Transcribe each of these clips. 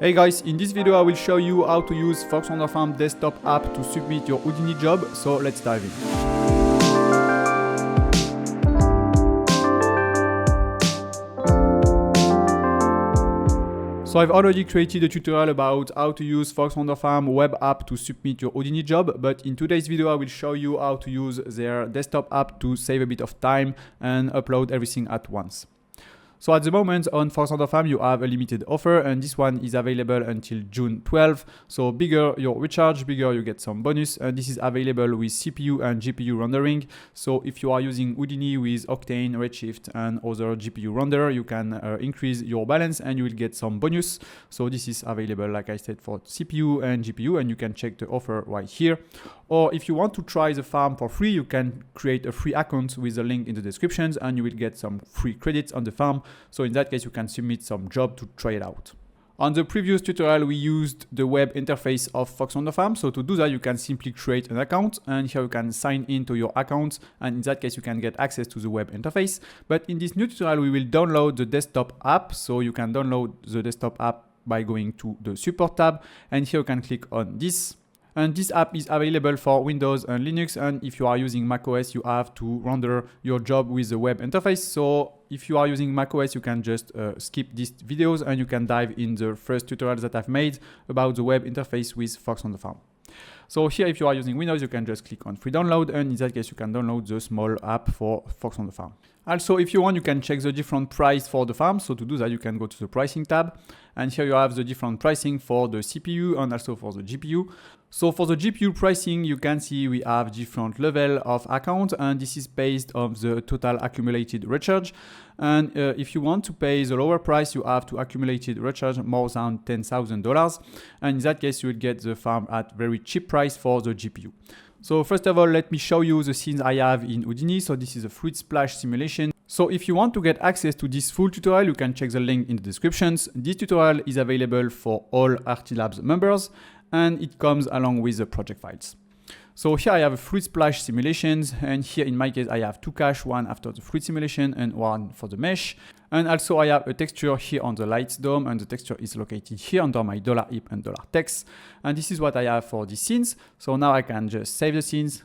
Hey guys, in this video I will show you how to use Fox Renderfarm desktop app to submit your Houdini job, so let's dive in. So I've already created a tutorial about how to use Fox Renderfarm web app to submit your Houdini job, but in today's video I will show you how to use their desktop app to save a bit of time and upload everything at once. So at the moment on Fox Renderfarm you have a limited offer, and this one is available until June 12. So bigger your recharge, bigger you get some bonus, and this is available with CPU and GPU rendering. So if you are using Houdini with Octane, Redshift and other GPU render, you can increase your balance and you will get some bonus. So this is available, like I said, for CPU and GPU, and you can check the offer right here. Or if you want to try the farm for free, you can create a free account with a link in the descriptions and you will get some free credits on the farm. So in that case, you can submit some job to try it out. On the previous tutorial, we used the web interface of Fox Renderfarm. So to do that, you can simply create an account, and here you can sign into your account. And in that case, you can get access to the web interface. But in this new tutorial, we will download the desktop app. So you can download the desktop app by going to the support tab, and here you can click on this. And this app is available for Windows and Linux, and if you are using macOS, you have to render your job with the web interface. So if you are using macOS, you can just skip these videos and you can dive in the first tutorial that I've made about the web interface with Fox Renderfarm. So here, if you are using Windows, you can just click on free download, and in that case, you can download the small app for Fox Renderfarm. Also, if you want, you can check the different price for the farm. So to do that, you can go to the pricing tab, and here you have the different pricing for the CPU and also for the GPU. So for the GPU pricing, you can see we have different level of account, and this is based on the total accumulated recharge. And if you want to pay the lower price, you have to accumulated recharge more than $10,000. And in that case, you will get the farm at very cheap price for the GPU. So first of all, let me show you the scenes I have in Houdini. So this is a fruit splash simulation. So if you want to get access to this full tutorial, you can check the link in the descriptions. This tutorial is available for all RT Labs members, and it comes along with the project files. So here I have a fruit splash simulations, and here in my case I have two cache, one after the fruit simulation and one for the mesh. And also I have a texture here on the lights dome, and the texture is located here under my $heap and $text. And this is what I have for the scenes. So now I can just save the scenes,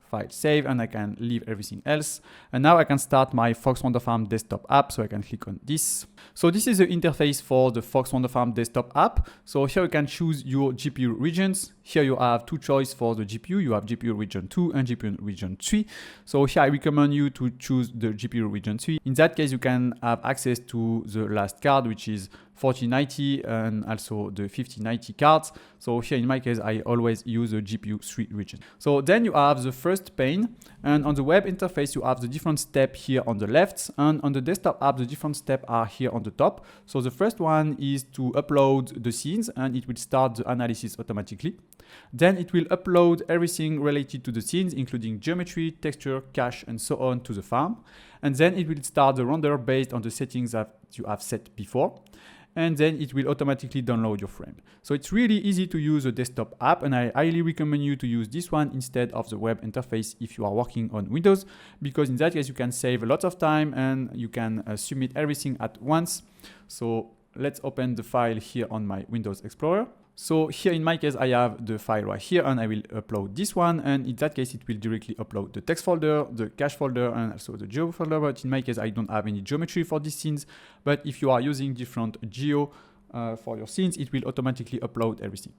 file save, and I can leave everything else. And now I can start my Fox Renderfarm desktop app, so I can click on this. So this is the interface for the Fox Renderfarm desktop app. So here you can choose your GPU regions. Here you have two choices for the GPU. You have GPU region 2 and GPU region 3. So here I recommend you to choose the GPU region 3. In that case, you can have access to the last card, which is 4090 and also the 5090 cards. So here in my case, I always use the GPU 3 region. So then you have the first pane, and on the web interface, you have the different steps here on the left, and on the desktop app, the different steps are here on the top. So the first one is to upload the scenes, and it will start the analysis automatically. Then it will upload everything related to the scenes, including geometry, texture, cache, and so on to the farm. And then it will start the render based on the settings that you have set before. And then it will automatically download your frame. So it's really easy to use a desktop app, and I highly recommend you to use this one instead of the web interface if you are working on Windows, because in that case you can save a lot of time and you can submit everything at once. So let's open the file here on my Windows Explorer. So here in my case, I have the file right here, and I will upload this one. And in that case, it will directly upload the text folder, the cache folder, and also the geo folder. But in my case, I don't have any geometry for these scenes. But if you are using different geo for your scenes, it will automatically upload everything.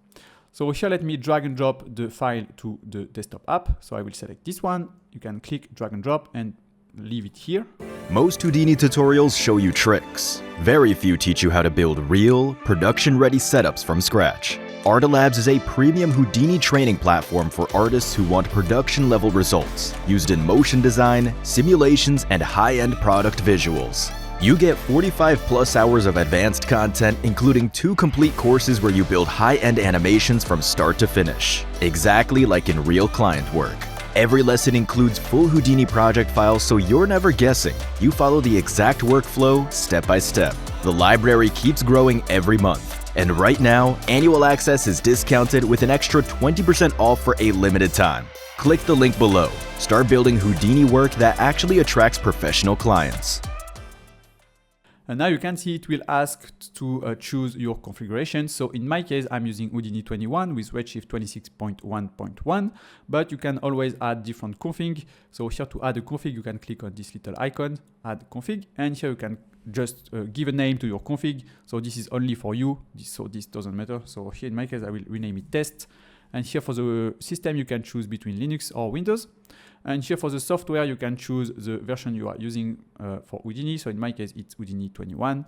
So here, let me drag and drop the file to the desktop app. So I will select this one. You can click, drag and drop, and leave it here. Most Houdini tutorials show you tricks. Very few teach you how to build real, production-ready setups from scratch. Artilabs is a premium Houdini training platform for artists who want production-level results, used in motion design, simulations, and high-end product visuals. You get 45+ hours of advanced content, including 2 complete courses where you build high-end animations from start to finish, exactly like in real client work. Every lesson includes full Houdini project files, so you're never guessing. You follow the exact workflow step by step. The library keeps growing every month. And right now, annual access is discounted with an extra 20% off for a limited time. Click the link below. Start building Houdini work that actually attracts professional clients. And now you can see it will ask to choose your configuration. So in my case, I'm using Houdini 21 with Redshift 26.1.1, but you can always add different config. So here to add a config, you can click on this little icon, add config, and here you can just give a name to your config. So this is only for you, so this doesn't matter. So here in my case, I will rename it test. And here for the system, you can choose between Linux or Windows. And here for the software, you can choose the version you are using for Houdini. So in my case, it's Houdini 21.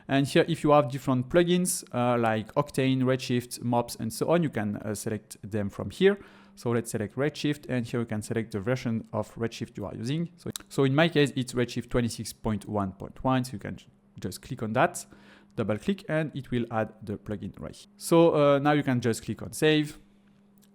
And here, if you have different plugins like Octane, Redshift, Mops, and so on, you can select them from here. So let's select Redshift, and here you can select the version of Redshift you are using. So in my case, it's Redshift 26.1.1. So you can just click on that, double click, and it will add the plugin right here. So now you can just click on save.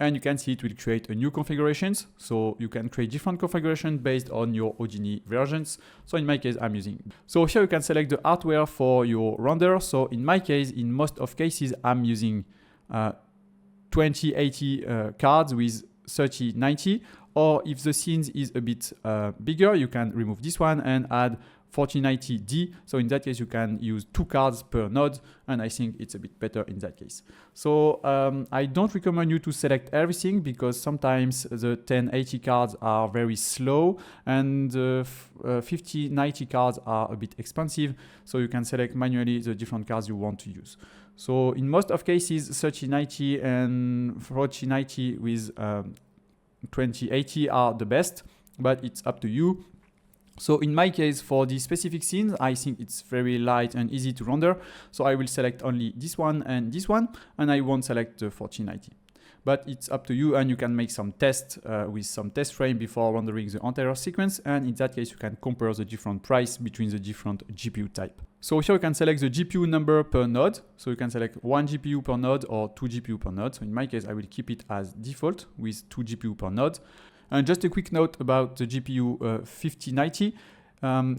And you can see it will create a new configurations. So you can create different configurations based on your Houdini versions. So in my case, I'm using. So here you can select the hardware for your render. So in my case, in most of cases, I'm using 2080 cards with 3090. Or if the scenes is a bit bigger, you can remove this one and add 4090D. So in that case, you can use 2 cards per node, and I think it's a bit better in that case. So I don't recommend you to select everything because sometimes the 1080 cards are very slow and the 5090 cards are a bit expensive. So you can select manually the different cards you want to use. So in most of cases, 3090 and 4090 with 2080 are the best, but it's up to you. So in my case, for the specific scenes, I think it's very light and easy to render. So I will select only this one, and I won't select the 4090. But it's up to you, and you can make some tests with some test frame before rendering the entire sequence. And in that case, you can compare the different price between the different GPU type. So here you can select the GPU number per node. So you can select 1 GPU per node or 2 GPU per node. So in my case, I will keep it as default with 2 GPU per node. And just a quick note about the GPU 5090.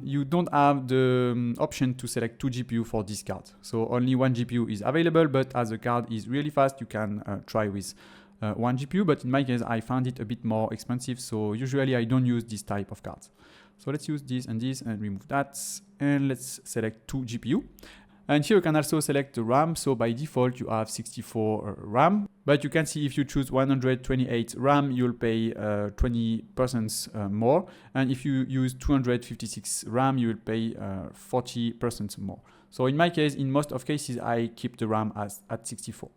You don't have the option to select 2 GPU for this card. So only 1 GPU is available, but as the card is really fast, you can try with 1 GPU. But in my case, I found it a bit more expensive. So usually I don't use this type of cards. So let's use this and remove that. And let's select 2 GPU. And here you can also select the RAM. So by default, you have 64 RAM. But you can see if you choose 128 RAM, you'll pay 20% more. And if you use 256 RAM, you will pay 40% more. So in my case, in most of cases, I keep the RAM at 64.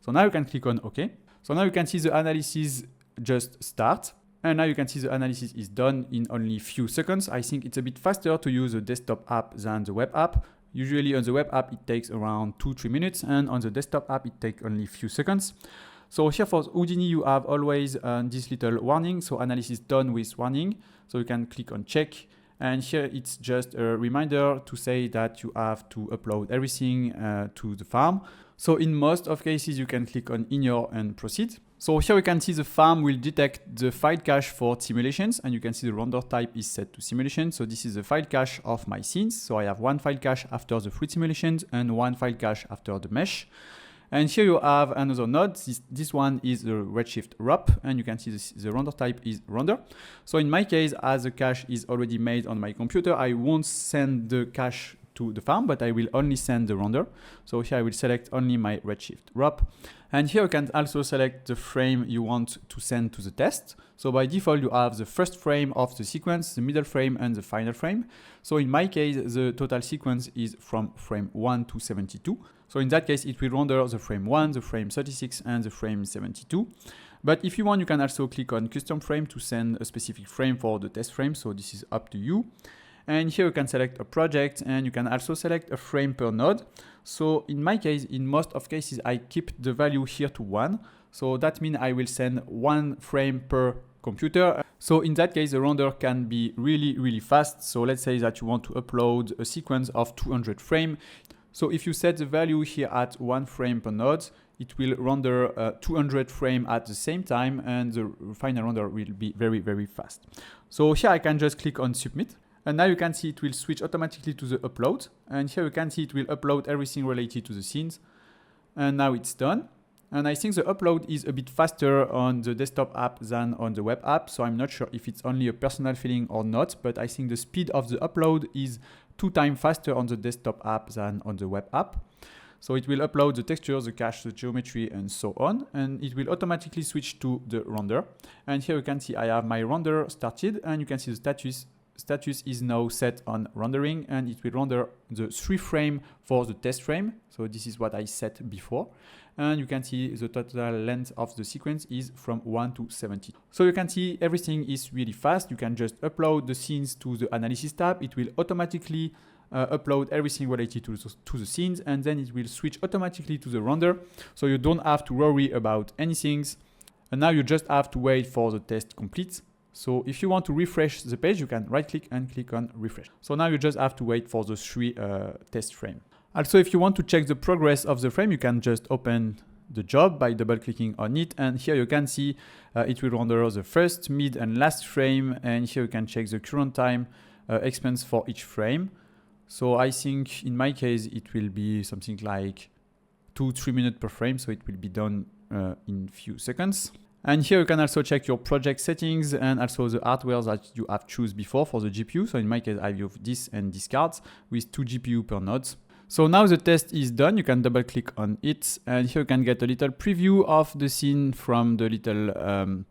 So now you can click on OK. So now you can see the analysis just start. And now you can see the analysis is done in only a few seconds. I think it's a bit faster to use a desktop app than the web app. Usually on the web app, it takes around 2-3 minutes, and on the desktop app, it takes only a few seconds. So here for Houdini, you have always this little warning. So analysis done with warning. So you can click on check. And here it's just a reminder to say that you have to upload everything to the farm. So in most of cases, you can click on ignore and proceed. So here you can see the farm will detect the file cache for simulations, and you can see the render type is set to simulation. So this is the file cache of my scenes. So I have one file cache after the fluid simulations and one file cache after the mesh. And here you have another node. This one is the Redshift RUP, and you can see the render type is render. So in my case, as the cache is already made on my computer, I won't send the cache to the farm, but I will only send the render. So here I will select only my Redshift RUP. And here you can also select the frame you want to send to the test. So by default, you have the first frame of the sequence, the middle frame, and the final frame. So in my case, the total sequence is from frame 1 to 72. So in that case, it will render the frame 1, the frame 36, and the frame 72. But if you want, you can also click on custom frame to send a specific frame for the test frame. So this is up to you. And here you can select a project, and you can also select a frame per node. So in my case, in most of cases, I keep the value here to 1. So that means I will send 1 frame per computer. So in that case, the render can be really, really fast. So let's say that you want to upload a sequence of 200 frames. So if you set the value here at 1 frame per node, it will render 200 frames at the same time, and the final render will be very, very fast. So here I can just click on submit. And now you can see it will switch automatically to the upload. And here you can see it will upload everything related to the scenes. And now it's done. And I think the upload is a bit faster on the desktop app than on the web app. So I'm not sure if it's only a personal feeling or not, but I think the speed of the upload is 2 times faster on the desktop app than on the web app. So it will upload the textures, the cache, the geometry, and so on. And it will automatically switch to the render. And here you can see I have my render started, and you can see the status is now set on rendering, and it will render the 3 frame for the test frame. So this is what I set before. And you can see the total length of the sequence is from 1 to 70. So you can see everything is really fast. You can just upload the scenes to the analysis tab. It will automatically upload everything related to the scenes, and then it will switch automatically to the render. So you don't have to worry about anything. And now you just have to wait for the test complete. So if you want to refresh the page, you can right click and click on refresh. So now you just have to wait for the 3 test frame. Also, if you want to check the progress of the frame, you can just open the job by double clicking on it. And here you can see it will render the first, mid and last frame. And here you can check the current time expense for each frame. So I think in my case, it will be something like 2-3 minutes per frame. So it will be done in few seconds. And here you can also check your project settings and also the hardware that you have chosen before for the GPU. So in my case, I use this and this cards with 2 GPU per node. So now the test is done. You can double click on it, and here you can get a little preview of the scene from the little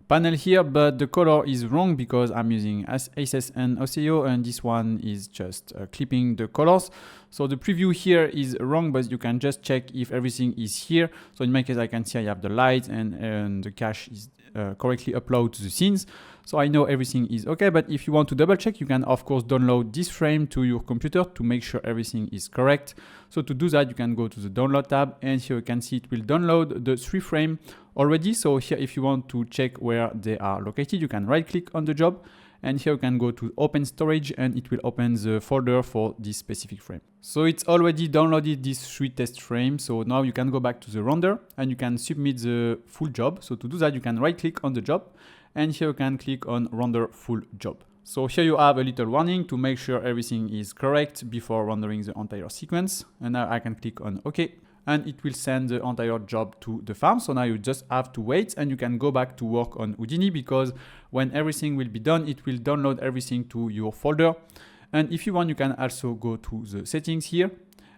panel here, but the color is wrong because I'm using ACES and OCO, and this one is just clipping the colors. So the preview here is wrong, but you can just check if everything is here. So in my case, I can see I have the light and the cache is correctly uploaded to the scenes. So I know everything is okay, but if you want to double check, you can of course download this frame to your computer to make sure everything is correct. So to do that, you can go to the download tab, and here you can see it will download the 3 frame already. So here, if you want to check where they are located, you can right click on the job, and here you can go to open storage, and it will open the folder for this specific frame. So it's already downloaded these 3 test frames. So now you can go back to the render and you can submit the full job. So to do that, you can right click on the job, and here you can click on render full job. So here you have a little warning to make sure everything is correct before rendering the entire sequence. And now I can click on OK, and it will send the entire job to the farm. So now you just have to wait, and you can go back to work on Houdini, because when everything will be done, it will download everything to your folder. And if you want, you can also go to the settings here.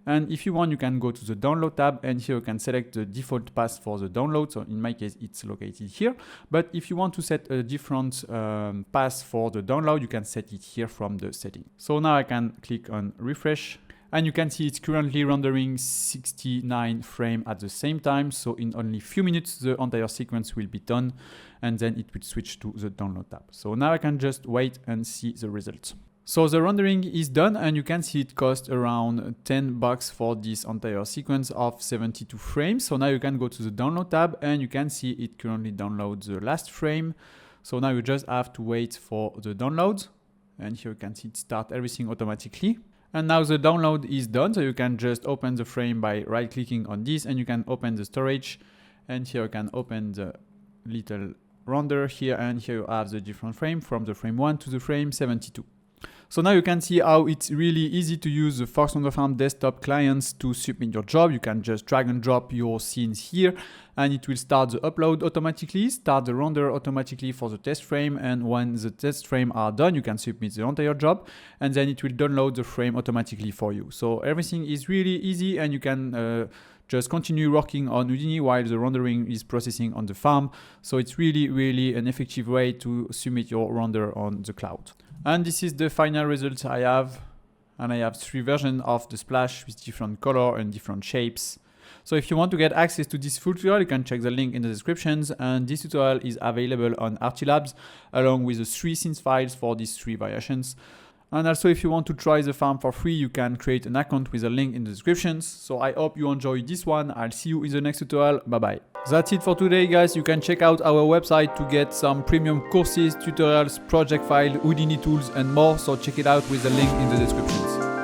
And if you want, you can go to the download tab, and here you can select the default path for the download. So in my case, it's located here. But if you want to set a different path for the download, you can set it here from the setting. So now I can click on refresh, and you can see it's currently rendering 69 frames at the same time. So in only a few minutes, the entire sequence will be done, and then it will switch to the download tab. So now I can just wait and see the results. So the rendering is done, and you can see it cost around $10 for this entire sequence of 72 frames. So now you can go to the download tab, and you can see it currently downloads the last frame. So now you just have to wait for the download, and here you can see it start everything automatically. And now the download is done, so you can just open the frame by right clicking on this, and you can open the storage, and here you can open the little render here, and here you have the different frame from the frame 1 to the frame 72. So now you can see how it's really easy to use the Fox Renderfarm desktop clients to submit your job. You can just drag and drop your scenes here, and it will start the upload automatically, start the render automatically for the test frame. And when the test frame are done, you can submit the entire job, and then it will download the frame automatically for you. So everything is really easy, and you can just continue working on Houdini while the rendering is processing on the farm. So it's really, really an effective way to submit your render on the cloud. And this is the final result I have. And I have 3 versions of the splash with different color and different shapes. So if you want to get access to this full tutorial, you can check the link in the descriptions. And this tutorial is available on Artilabs along with the 3 scenes files for these 3 variations. And also, if you want to try the farm for free, you can create an account with a link in the descriptions. So I hope you enjoyed this one. I'll see you in the next tutorial. Bye bye. That's it for today, guys. You can check out our website to get some premium courses, tutorials, project file, Houdini tools, and more. So check it out with the link in the descriptions.